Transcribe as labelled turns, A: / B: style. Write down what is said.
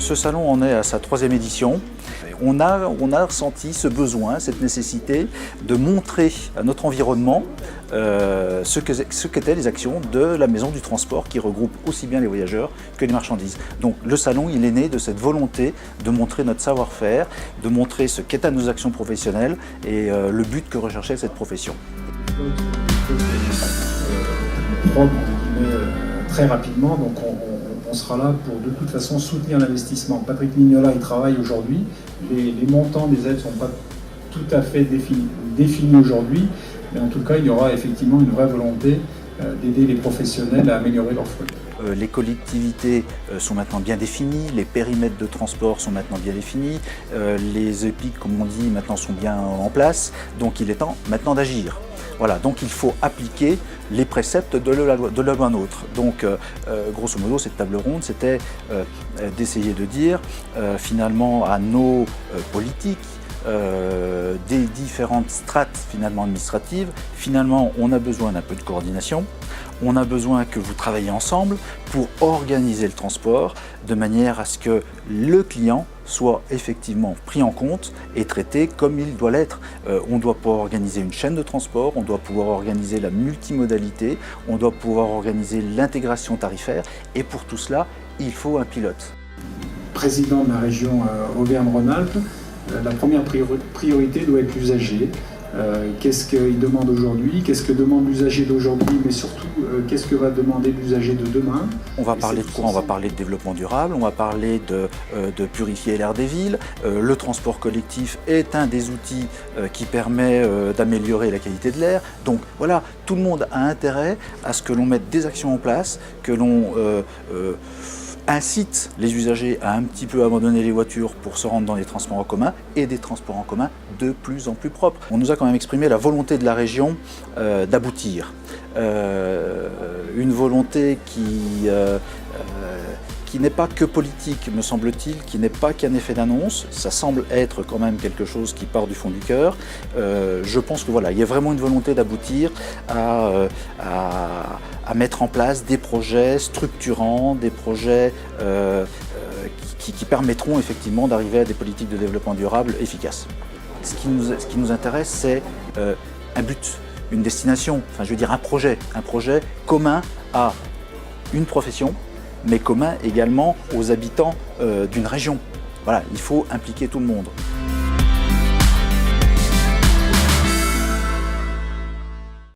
A: Ce salon en est à sa 3e édition. On a ressenti ce besoin, cette nécessité de montrer à notre environnement ce qu'étaient les actions de la Maison du Transport qui regroupe aussi bien les voyageurs que les marchandises. Donc le salon, il est né de cette volonté de montrer notre savoir-faire, de montrer ce qu'étaient nos actions professionnelles et le but que recherchait cette profession.
B: Très rapidement, donc on sera là pour de toute façon soutenir l'investissement. Patrick Mignola y travaille aujourd'hui. Les montants des aides ne sont pas tout à fait définis aujourd'hui, mais en tout cas il y aura effectivement une vraie volonté d'aider les professionnels à améliorer leur flotte.
A: Les collectivités sont maintenant bien définies, les périmètres de transport sont maintenant bien définis, les EPIC, comme on dit, maintenant sont bien en place, donc il est temps maintenant d'agir. Voilà, donc il faut appliquer les préceptes de la loi NOTRe. Donc, grosso modo, cette table ronde, c'était d'essayer de dire finalement à nos politiques, des différentes strates finalement administratives, finalement on a besoin d'un peu de coordination, on a besoin que vous travailliez ensemble pour organiser le transport de manière à ce que le client soit effectivement pris en compte et traité comme il doit l'être. On doit pouvoir organiser une chaîne de transport, on doit pouvoir organiser la multimodalité, on doit pouvoir organiser l'intégration tarifaire et pour tout cela, il faut un pilote.
B: Président de la région Auvergne-Rhône-Alpes, la première priorité doit être l'usager. Qu'est-ce qu'il demande aujourd'hui, qu'est-ce que demande l'usager d'aujourd'hui, mais surtout qu'est-ce que va demander l'usager de demain.
A: On va parler de quoi? On va parler de développement durable, on va parler de purifier l'air des villes. Le transport collectif est un des outils qui permet d'améliorer la qualité de l'air. Donc voilà, tout le monde a intérêt à ce que l'on mette des actions en place, que l'on incite les usagers à un petit peu abandonner les voitures pour se rendre dans les transports en commun et des transports en commun de plus en plus propres. On nous a quand même exprimé la volonté de la région d'aboutir. Une volonté qui n'est pas que politique, me semble-t-il, qui n'est pas qu'un effet d'annonce. Ça semble être quand même quelque chose qui part du fond du cœur. Je pense que voilà, il y a vraiment une volonté d'aboutir à mettre en place des projets structurants, des projets qui permettront effectivement d'arriver à des politiques de développement durable efficaces. Ce qui nous intéresse, c'est un but, une destination, enfin je veux dire un projet commun à une profession, mais commun également aux habitants d'une région. Voilà, il faut impliquer tout le monde.